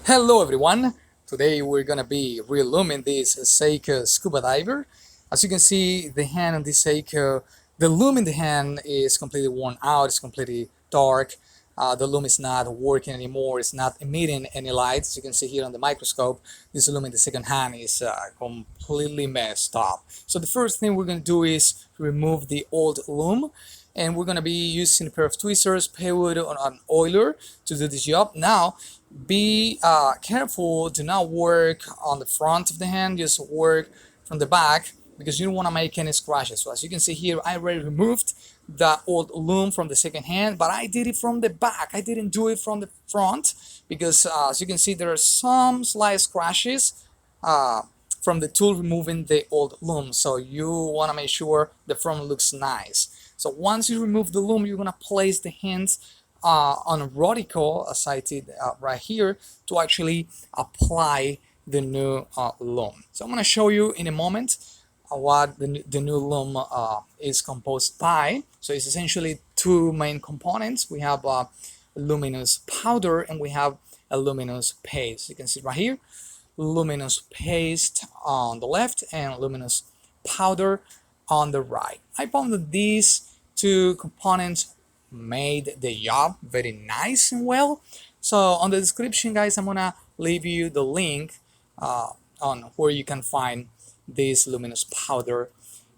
Hello everyone! Today we're gonna be reluming this Seiko scuba diver. As you can see, the hand on this Seiko, the lume in the hand is completely worn out, it's completely dark. The lume is not working anymore, it's not emitting any light. As you can see here on the microscope, this lume in the second hand is completely messed up. So the first thing we're gonna do is remove the old lume, and we're going to be using a pair of tweezers paired on an oiler to do this job. Now, be careful, do not work on the front of the hand, just work from the back because you don't want to make any scratches. So as you can see here, I already removed the old loom from the second hand, but I did it from the back. I didn't do it from the front because as you can see, there are some slight scratches from the tool removing the old loom. So you want to make sure the front looks nice. So once you remove the loom, you're going to place the hands on a radical, as I did right here, to actually apply the new loom. So I'm going to show you in a moment what the new loom is composed by. So it's essentially two main components. We have luminous powder and we have a luminous paste. You can see right here, luminous paste on the left and luminous powder on the right. I found that these two components made the job very nice and well. So on the description, guys, I'm gonna leave you the link on where you can find this luminous powder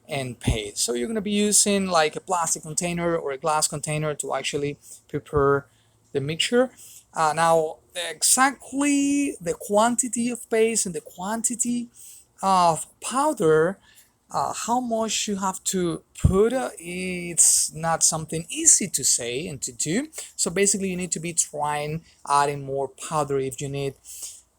and paste. So you're gonna be using like a plastic container or a glass container to actually prepare the mixture. Now exactly the quantity of paste and the quantity of powder, how much you have to put, it's not something easy to say and to do. So basically you need to be trying adding more powder if you need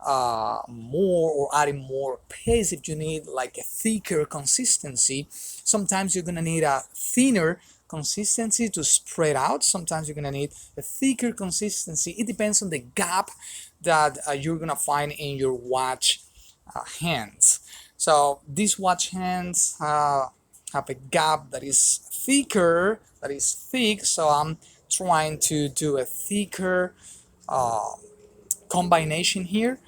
more, or adding more paste if you need like a thicker consistency. Sometimes you're gonna need a thinner consistency to spread out. Sometimes you're gonna need a thicker consistency. It depends on the gap that you're gonna find in your watch hands. So these watch hands have a gap that is thicker, that is thick. So I'm trying to do a thicker combination here,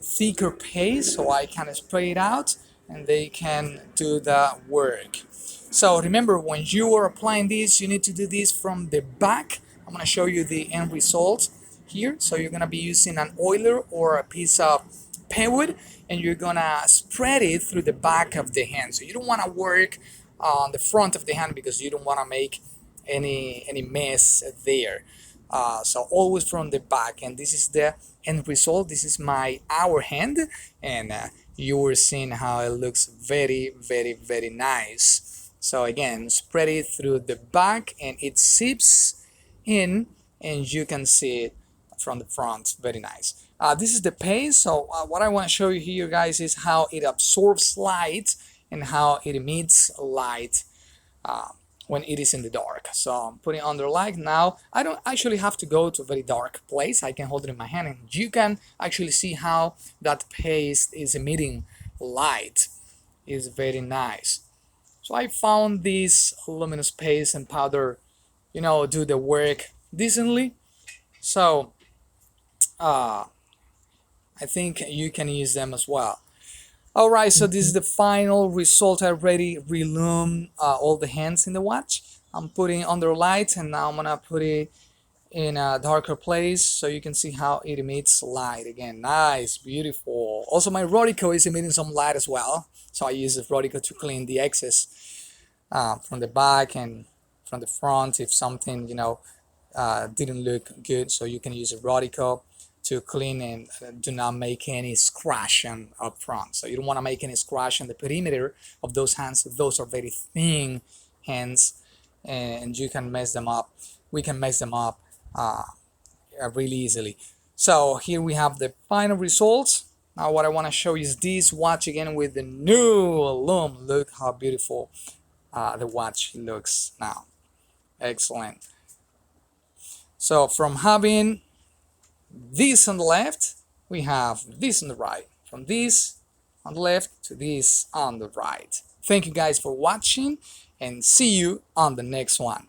thicker paste, so I can spray it out and they can do the work. So remember, when you are applying this, you need to do this from the back. I'm going to show you the end result here. So you're going to be using an oiler or a piece of plywood, and you're going to spread it through the back of the hand. So you don't want to work on the front of the hand because you don't want to make any mess there. So always from the back, and this is the end result. This is our hand, and you were seeing how it looks very nice. So again, spread it through the back and it seeps in, and you can see it from the front. Very nice. This is the paste. So what I want to show you here, guys, is how it absorbs light and how it emits light when it is in the dark. So I'm putting under light now. I don't actually have to go to a very dark place. I can hold it in my hand and you can actually see how that paste is emitting light. It's very nice. So I found this luminous paste and powder, do the work decently. So I think you can use them as well. Alright, so this is the final result. I already relumed all the hands in the watch. I'm putting under light, and now I'm gonna put it in a darker place so you can see how it emits light. Again, nice, beautiful. Also my Rodico is emitting some light as well, so I use the Rodico to clean the excess from the back and from the front if something didn't look good. So you can use a Rodico to clean and do not make any scratch up front. So you don't want to make any scratch on the perimeter of those hands. Those are very thin hands and you can mess them up. We can mess them up really easily. So here we have the final results. Now what I want to show you is this watch again with the new loom. Look how beautiful the watch looks now. Excellent. So from having this on the left, we have this on the right. From this on the left to this on the right. Thank you guys for watching, and see you on the next one.